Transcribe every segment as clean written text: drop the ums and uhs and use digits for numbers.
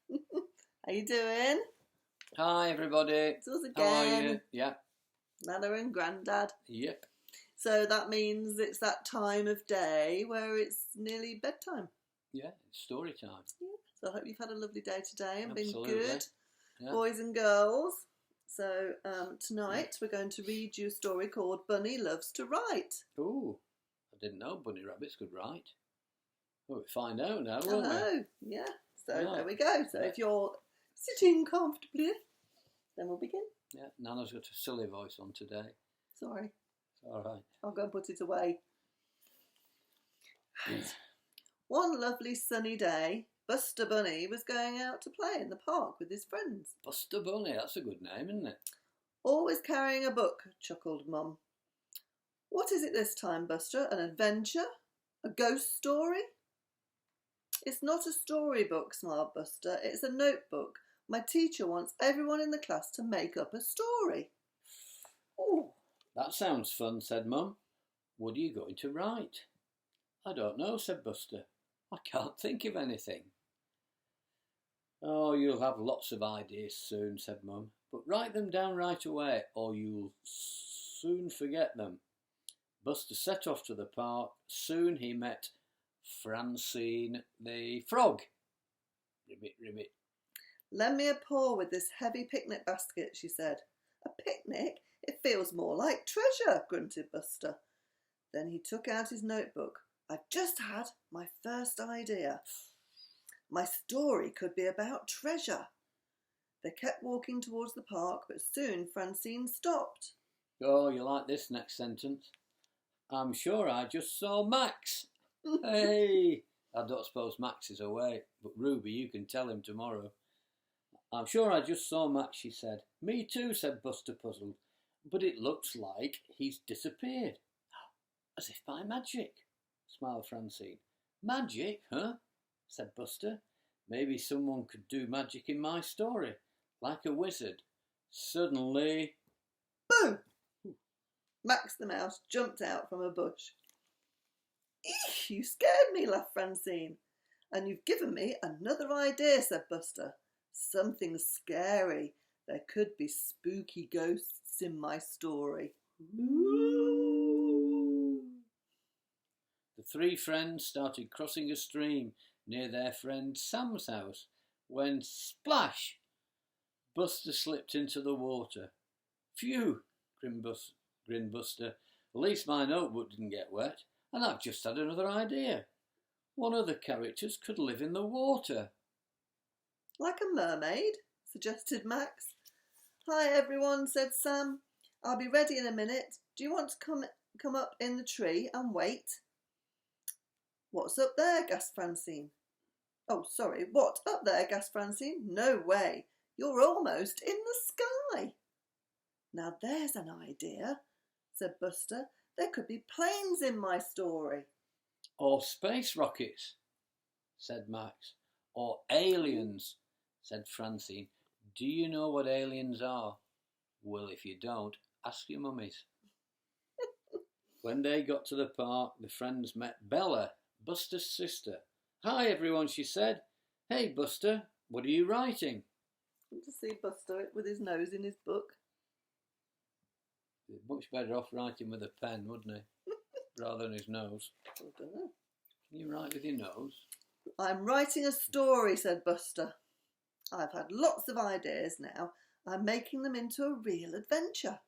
How you doing? Hi everybody. It's us How are again. you? Yeah. Nana and Grandad. Yep. So that means it's that time of day where it's nearly bedtime. Yeah, it's story time. Yeah. So I hope you've had a lovely day today and Absolutely. been good, Yeah. boys and girls. So tonight we're going to read you a story called Bunny Loves to Write. Ooh, I didn't know bunny rabbits could write. Well, we'll find out now, won't we? Hello. Yeah. So Right. there we go. So Yeah. if you're sitting comfortably, then we'll begin. Yeah, Nana's got a silly voice on today. Sorry. It's all right. I'll go and put it away. One lovely sunny day, Buster Bunny was going out to play in the park with his friends. Buster Bunny, that's a good name, isn't it? Always carrying a book, chuckled Mum. What is it this time, Buster? An adventure? A ghost story? It's not a storybook, smiled Buster. It's a notebook. My teacher wants everyone in the class to make up a story. Ooh. That sounds fun, said Mum. What are you going to write? I don't know, said Buster. I can't think of anything. Oh, you'll have lots of ideas soon, said Mum, but write them down right away or you'll soon forget them. Buster set off to the park. Soon he met Francine the frog. Ribbit, ribbit. Lend me a paw with this heavy picnic basket, she said. A picnic? It feels more like treasure, grunted Buster. Then he took out his notebook. I've just had my first idea. My story could be about treasure. They kept walking towards the park, but soon Francine stopped. Oh, you like this next sentence? I'm sure I just saw Max. Hey! I don't suppose Max is away, but Ruby, you can tell him tomorrow. I'm sure I just saw Max, she said. Me too, said Buster, puzzled. But it looks like he's disappeared. As if by magic, smiled Francine. Magic, huh? Said Buster. Maybe someone could do magic in my story, like a wizard. Suddenly... Boom! Max the mouse jumped out from a bush. Eesh, you scared me, laughed Francine. And you've given me another idea, said Buster. Something scary. There could be spooky ghosts in my story. Ooh. The three friends started crossing a stream near their friend Sam's house when splash! Buster slipped into the water. Phew, grinned Buster. At least my notebook didn't get wet, and I've just had another idea. One of the characters could live in the water. Like a mermaid, suggested Max. Hi everyone, said Sam. I'll be ready in a minute. Do you want to come up in the tree and wait? What's up there? Gasped Francine. Oh, sorry, what up there? Gasped Francine. No way. You're almost in the sky. Now there's an idea, said Buster. There could be planes in my story. Or space rockets, said Max. Or aliens, said Francine. Do you know what aliens are? Well, if you don't, ask your mummies. When they got to the park, the friends met Bella, Buster's sister. Hi, everyone, she said. Hey, Buster, what are you writing? Want to see Buster with his nose in his book? He's much better off writing with a pen, wouldn't he? Rather than his nose. I don't know. Can you write with your nose? I'm writing a story, said Buster. I've had lots of ideas now. I'm making them into a real adventure.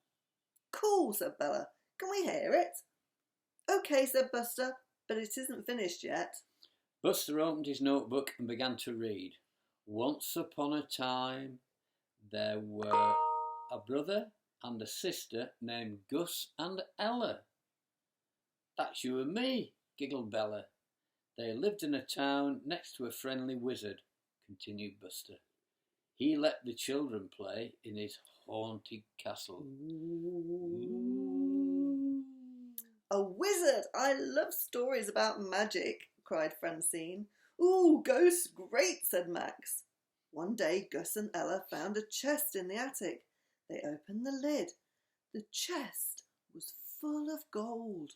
Cool, said Bella. Can we hear it? OK, said Buster, but it isn't finished yet. Buster opened his notebook and began to read. Once upon a time, there were a brother and a sister named Gus and Ella. That's you and me, giggled Bella. They lived in a town next to a friendly wizard, continued Buster. He let the children play in his haunted castle. Ooh. A wizard! I love stories about magic, cried Francine. Ooh, ghosts, great, said Max. One day Gus and Ella found a chest in the attic. They opened the lid. The chest was full of gold.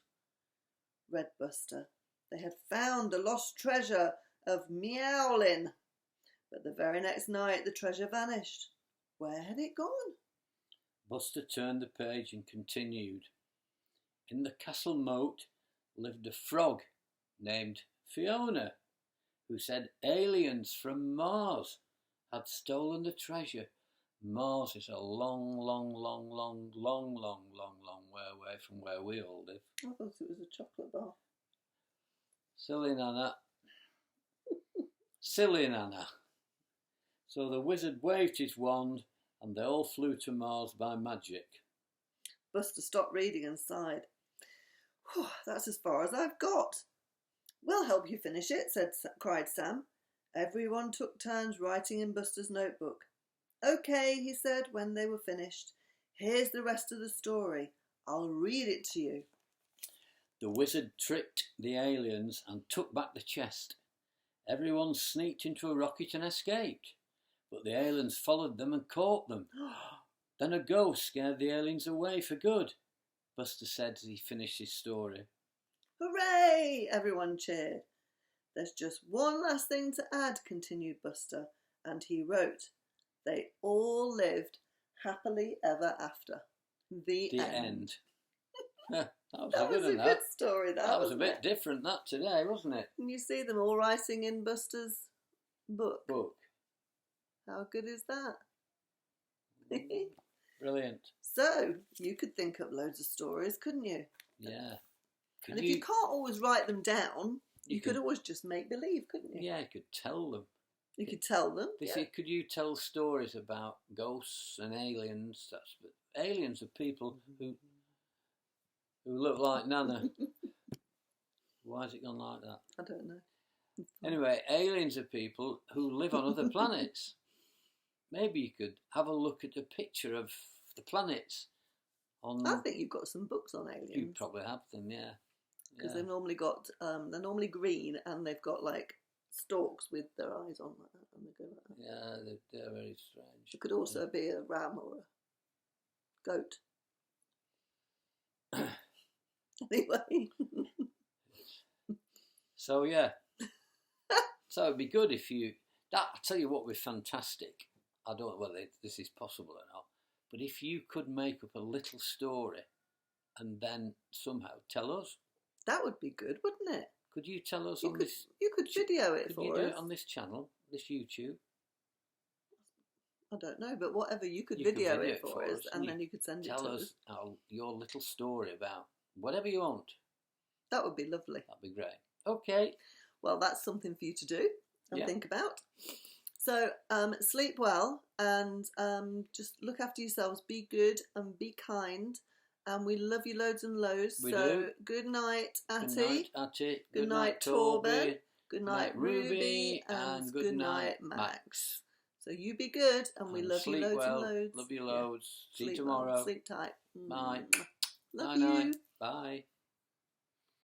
Read Buster. They had found the lost treasure of Meowlin. But the very next night the treasure vanished. Where had it gone? Buster turned the page and continued. In the castle moat lived a frog named Fiona, who said aliens from Mars had stolen the treasure. Mars is a long, long, long, long, long, long, long, long way away from where we all live. I thought it was a chocolate bar. Silly Nana. Silly Nana. So the wizard waved his wand and they all flew to Mars by magic. Buster stopped reading and sighed. "Whew, that's as far as I've got." "We'll help you finish it," cried Sam. Everyone took turns writing in Buster's notebook. "Okay," he said when they were finished. "Here's the rest of the story. I'll read it to you." The wizard tricked the aliens and took back the chest. Everyone sneaked into a rocket and escaped, but the aliens followed them and caught them. Then a ghost scared the aliens away for good, Buster said as he finished his story. "Hooray!" everyone cheered. "There's just one last thing to add," continued Buster, and he wrote, "They all lived happily ever after." The end. That That was a good story. That was a wasn't bit it? different that today, wasn't it? Can you see them all writing in Buster's book? How good is that? Brilliant. So, you could think up loads of stories, couldn't you? Yeah. And if you can't always write them down, you could always just make believe, couldn't you? Yeah, you could tell them. You could tell them. Could you tell stories about ghosts and aliens? Aliens are people who look like Nana. Why has it gone like that? I don't know. Anyway, aliens are people who live on other planets. Maybe you could have a look at a picture of the planets. I think you've got some books on aliens. You probably have them, yeah. Because they've normally got, they're normally green and they've got like stalks with their eyes on like that, and they go like that. Yeah, they're very strange. It could also be a ram or a goat. Anyway. So yeah. So it'd be good if I'll tell you what would be fantastic. I don't know whether this is possible or not, but if you could make up a little story and then somehow tell us. That would be good, wouldn't it? Could you tell us this? You could video it for us. Could you do it on this channel, this YouTube? I don't know, but whatever, you could video it for us and then you could send it to us. Tell us your little story about whatever you want. That would be lovely. That'd be great. Okay. Well, that's something for you to do and think about. So sleep well and just look after yourselves. Be good and be kind. And we love you loads and loads. We do. Good night, Atty. Good night, Atty. Good night, Torben. Good night, Ruby. And good night, Max. So you be good and we love you loads and loads. Love you loads. See you Sleep tomorrow. well. Sleep tight. Bye. Love Night. you. Bye.